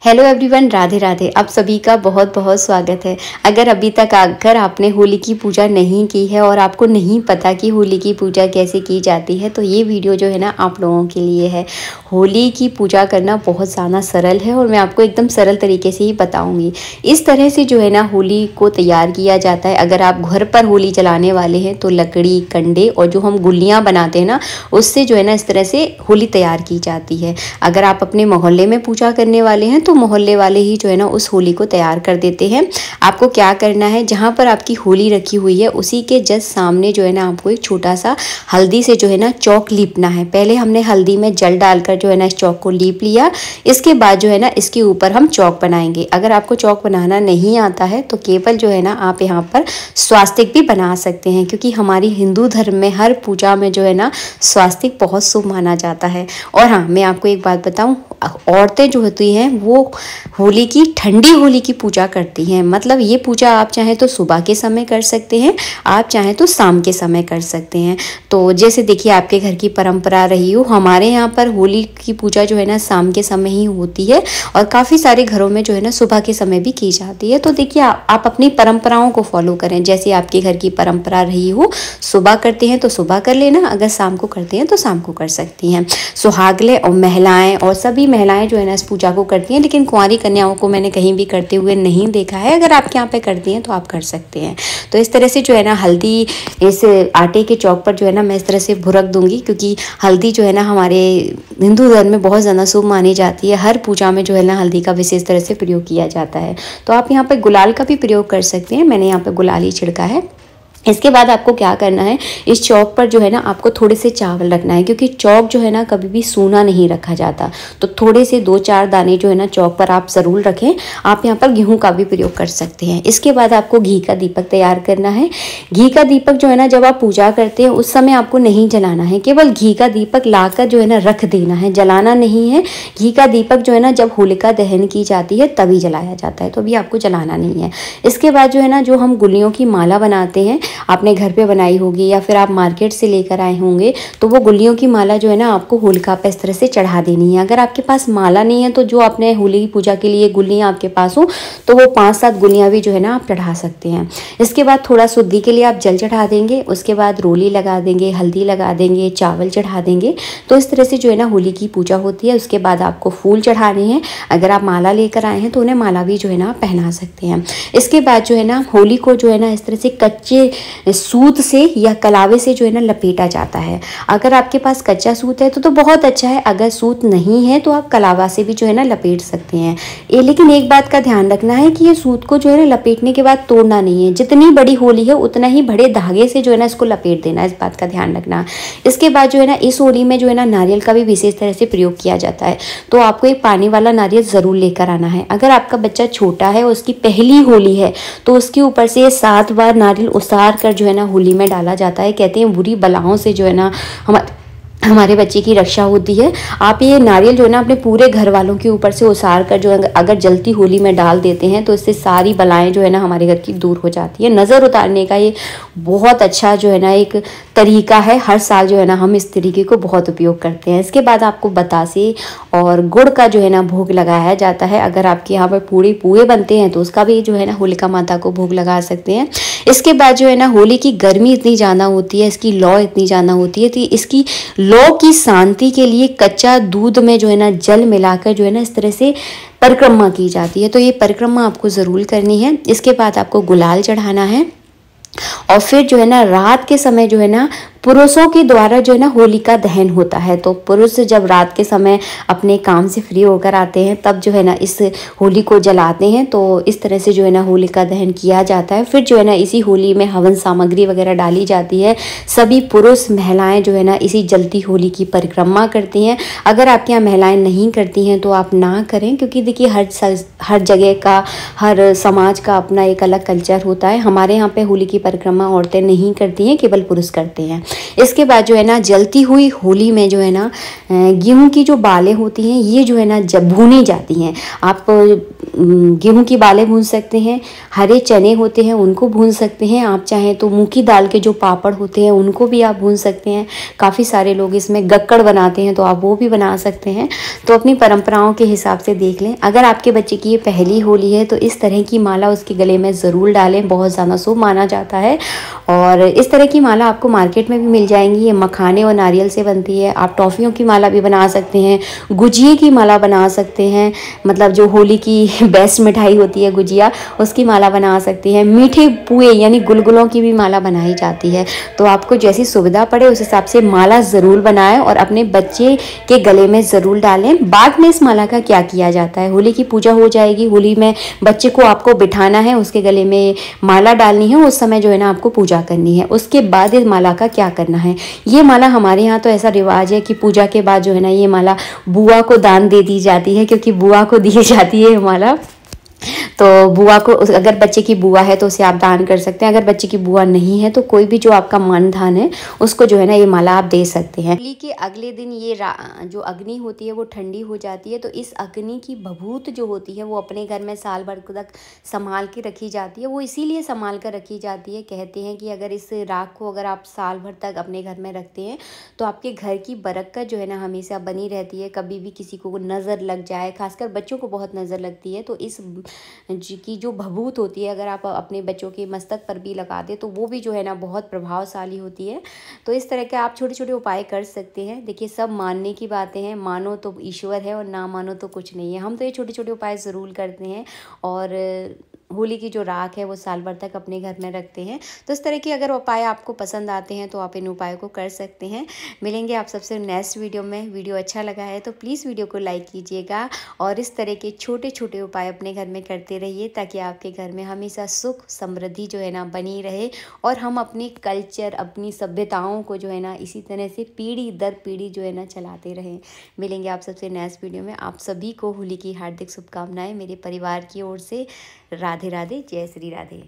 Hello everyone, Radhe Radhe. आप सभी का बहुत बहुत स्वागत है। अगर आपने होली की पूजा नहीं की है और आपको नहीं पता कि होली की पूजा कैसे की जाती है, तो ये वीडियो जो है ना आप लोगों के लिए है। होली की पूजा करना बहुत ज़्यादा सरल है और मैं आपको एकदम सरल तरीके से ही बताऊंगी। इस तरह से जो है ना होली को तैयार किया जाता है। अगर आप घर पर होली जलाने वाले हैं तो लकड़ी, कंडे और जो हम गुल्लियाँ बनाते हैं ना, उससे जो है ना इस तरह से होली तैयार की जाती है। अगर आप अपने मोहल्ले में पूजा करने वाले हैं तो मोहल्ले वाले ही जो है ना उस होली को तैयार कर देते हैं। आपको क्या करना है, जहाँ पर आपकी होली रखी हुई है उसी के जस्ट सामने जो है ना आपको एक छोटा सा हल्दी से जो है ना चौक लीपना है। पहले हमने हल्दी में जल डालकर जो है ना इस चौक को लीप लिया। इसके बाद जो है ना इसके ऊपर हम चौक बनाएंगे। अगर आपको चौक बनाना नहीं आता है तो केवल जो है ना आप यहाँ पर स्वास्तिक भी बना सकते हैं, क्योंकि हमारी हिंदू धर्म में हर पूजा में जो है ना स्वास्तिक बहुत शुभ माना जाता है। और हाँ, मैं आपको एक बात बताऊँ, औरतें जो होती हैं वो होली की, ठंडी होली की पूजा करती हैं। मतलब ये पूजा आप चाहें तो सुबह के समय कर सकते हैं, आप चाहें तो शाम के समय कर सकते हैं। तो जैसे देखिए आपके घर की परंपरा रही हो, हमारे यहाँ पर होली की पूजा जो है ना शाम के समय ही होती है और काफ़ी सारे घरों में जो है ना सुबह के समय भी की जाती है। तो देखिए आप अपनी परंपराओं को फॉलो करें। जैसे आपके घर की परंपरा रही हो, सुबह करते हैं तो सुबह कर लेना, अगर शाम को करते हैं तो शाम को कर सकती हैं। सुहागले और महिलाएं और सभी महिलाएं जो है ना इस पूजा को करती हैं, लेकिन कुंवारी कन्याओं को मैंने कहीं भी करते हुए नहीं देखा है। अगर आपके यहाँ पे करती हैं तो आप कर सकते हैं। तो इस तरह से जो है ना हल्दी इस आटे के चौक पर जो है ना मैं इस तरह से भुरक दूंगी, क्योंकि हल्दी जो है ना हमारे हिंदू धर्म में बहुत ज़्यादा शुभ मानी जाती है। हर पूजा में जो है ना हल्दी का विशेष तरह से प्रयोग किया जाता है। तो आप यहाँ पर गुलाल का भी प्रयोग कर सकते हैं। मैंने यहाँ पर गुलाल ही छिड़का है। इसके बाद आपको क्या करना है, इस चौक पर जो है ना आपको थोड़े से चावल रखना है, क्योंकि चौक जो है ना कभी भी सूना नहीं रखा जाता। तो थोड़े से 2-4 दाने जो है ना चौक पर आप ज़रूर रखें। आप यहाँ पर गेहूं का भी प्रयोग कर सकते हैं। इसके बाद आपको घी का दीपक तैयार करना है। घी का दीपक जो है ना जब आप पूजा करते हैं उस समय आपको नहीं जलाना है, केवल घी का दीपक लाकर जो है ना रख देना है, जलाना नहीं है। घी का दीपक जो है ना जब होलिका दहन की जाती है तभी जलाया जाता है, तो अभी आपको जलाना नहीं है। इसके बाद जो है ना जो हम गुल्लियों की माला बनाते हैं, आपने घर पे बनाई होगी या फिर आप मार्केट से लेकर आए होंगे, तो वो गुल्लियों की माला जो है ना आपको होलिका पे इस तरह से चढ़ा देनी है। अगर आपके पास माला नहीं है तो जो आपने होली की पूजा के लिए गुल्लियाँ आपके पास हो तो वो 5-7 गुल्लियाँ भी जो है ना आप चढ़ा सकते हैं। इसके बाद थोड़ा शुद्धि के लिए आप जल चढ़ा देंगे, उसके बाद रोली लगा देंगे, हल्दी लगा देंगे, चावल चढ़ा देंगे। तो इस तरह से जो है ना होली की पूजा होती है। उसके बाद आपको फूल चढ़ाने हैं। अगर आप माला लेकर आए हैं तो उन्हें माला भी जो है ना पहना सकते हैं। इसके बाद जो है ना होली को जो है ना इस तरह से कच्चे सूत से या कलावे से जो है ना लपेटा जाता है। अगर आपके पास कच्चा सूत है तो बहुत अच्छा है, अगर सूत नहीं है तो आप कलावा से भी जो है ना लपेट सकते हैं। लेकिन एक बात का ध्यान रखना है कि ये सूत को जो है ना लपेटने के बाद तोड़ना नहीं है। जितनी बड़ी होली है उतना ही बड़े धागे से जो है ना इसको लपेट देना है, इस बात का ध्यान रखना। इसके बाद जो है ना इस होली में जो है ना नारियल का भी विशेष तरह से प्रयोग किया जाता है। तो आपको एक पानी वाला नारियल ज़रूर लेकर आना है। अगर आपका बच्चा छोटा है और उसकी पहली होली है तो उसके ऊपर से 7 बार नारियल उसार कर जो है ना होली में डाला जाता है। कहते हैं बुरी बलाओं से जो है ना हमारे बच्चे की रक्षा होती है। आप ये नारियल जो है ना अपने पूरे घर वालों के ऊपर से उसार कर जो है अगर जलती होली में डाल देते हैं तो इससे सारी बलाएं जो है ना हमारे घर की दूर हो जाती है। नज़र उतारने का ये बहुत अच्छा जो है ना एक तरीका है। हर साल जो है ना हम इस तरीके को बहुत उपयोग करते हैं। इसके बाद आपको बतासे और गुड़ का जो है ना भोग लगाया जाता है। अगर आपके यहाँ पर पूरे पुए बनते हैं तो उसका भी जो है ना होलिका माता को भोग लगा सकते हैं। इसके बाद जो है ना होली की गर्मी इतनी ज़्यादा होती है, इसकी लौ इतनी ज़्यादा होती है, तो इसकी लौ की शांति के लिए कच्चा दूध में जो है ना जल मिलाकर जो है ना इस तरह से परिक्रमा की जाती है। तो ये परिक्रमा आपको ज़रूर करनी है। इसके बाद आपको गुलाल चढ़ाना है और फिर जो है ना रात के समय जो है ना पुरुषों के द्वारा जो है ना होलिका दहन होता है। तो पुरुष जब रात के समय अपने काम से फ्री होकर आते हैं तब जो है ना इस होली को जलाते हैं। तो इस तरह से जो है ना होलिका दहन किया जाता है। फिर जो है ना इसी होली में हवन सामग्री वगैरह डाली जाती है। सभी पुरुष महिलाएं जो है ना इसी जलती होली की परिक्रमा करती हैं। अगर आपके यहाँ महिलाएं नहीं करती हैं तो आप ना करें, क्योंकि देखिए हर जगह का, हर समाज का अपना एक अलग कल्चर होता है। हमारे यहाँ पे होली की परिक्रमा औरतें नहीं करती हैं, केवल पुरुष करते हैं। इसके बाद जो है ना जलती हुई होली में जो है ना गेहूं की जो बालें होती हैं ये जो है ना जब भूनी जाती हैं। आप गेहूं की बालें भून सकते हैं, हरे चने होते हैं उनको भून सकते हैं, आप चाहें तो मूंग की दाल के जो पापड़ होते हैं उनको भी आप भून सकते हैं। काफ़ी सारे लोग इसमें गक्कड़ बनाते हैं तो आप वो भी बना सकते हैं। तो अपनी परंपराओं के हिसाब से देख लें। अगर आपके बच्चे की ये पहली होली है तो इस तरह की माला उसके गले में ज़रूर डालें, बहुत ज़्यादा शुभ माना जाता है। और इस तरह की माला आपको मार्केट में भी मिल जाएंगी, ये मखाने और नारियल से बनती है। आप टॉफ़ियों की माला भी बना सकते हैं, गुजिये की माला बना सकते हैं, मतलब जो होली की बेस्ट मिठाई होती है गुजिया, उसकी माला बना सकती हैं। मीठे पुए यानी गुलगुलों की भी माला बनाई जाती है। तो आपको जैसी सुविधा पड़े उस हिसाब से माला ज़रूर बनाएं और अपने बच्चे के गले में ज़रूर डालें। बाद में इस माला का क्या किया जाता है, होली की पूजा हो जाएगी, होली में बच्चे को आपको बिठाना है, उसके गले में माला डालनी है, उस समय जो है ना आपको पूजा करनी है। उसके बाद इस माला का क्या करना है, ये माला हमारे यहाँ तो ऐसा रिवाज है कि पूजा के बाद जो है ना ये माला बुआ को दान दे दी जाती है, क्योंकि बुआ को दी जाती है ये माला। तो बुआ को, अगर बच्चे की बुआ है तो उसे आप दान कर सकते हैं, अगर बच्चे की बुआ नहीं है तो कोई भी जो आपका मान धान है उसको जो है ना ये माला आप दे सकते हैं। होली के अगले दिन ये जो अग्नि होती है वो ठंडी हो जाती है, तो इस अग्नि की भभूत जो होती है वो अपने घर में साल भर तक संभाल के रखी जाती है। वो इसीलिए संभाल कर रखी जाती है, कहते हैं कि अगर इस राख को अगर आप साल भर तक अपने घर में रखते हैं तो आपके घर की बरकत जो है ना हमेशा बनी रहती है। कभी भी किसी को नज़र लग जाए, खासकर बच्चों को बहुत नज़र लगती है, तो इस की जो भभूत होती है अगर आप अपने बच्चों के मस्तक पर भी लगा दें तो वो भी जो है ना बहुत प्रभावशाली होती है। तो इस तरह के आप छोटे छोटे उपाय कर सकते हैं। देखिए, सब मानने की बातें हैं, मानो तो ईश्वर है और ना मानो तो कुछ नहीं है। हम तो ये छोटे छोटे उपाय ज़रूर करते हैं और होली की जो राख है वो साल भर तक अपने घर में रखते हैं। तो इस तरह के अगर उपाय आपको पसंद आते हैं तो आप इन उपायों को कर सकते हैं। मिलेंगे आप सबसे नेक्स्ट वीडियो में। वीडियो अच्छा लगा है तो प्लीज़ वीडियो को लाइक कीजिएगा और इस तरह के छोटे छोटे उपाय अपने घर में करते रहिए, ताकि आपके घर में हमेशा सुख समृद्धि जो है ना बनी रहे और हम अपने कल्चर, अपनी सभ्यताओं को जो है ना इसी तरह से पीढ़ी दर पीढ़ी जो है ना चलाते रहें। मिलेंगे आप सबसे नेक्स्ट वीडियो में। आप सभी को होली की हार्दिक शुभकामनाएं मेरे परिवार की ओर से। राधे राधे, जय श्री राधे।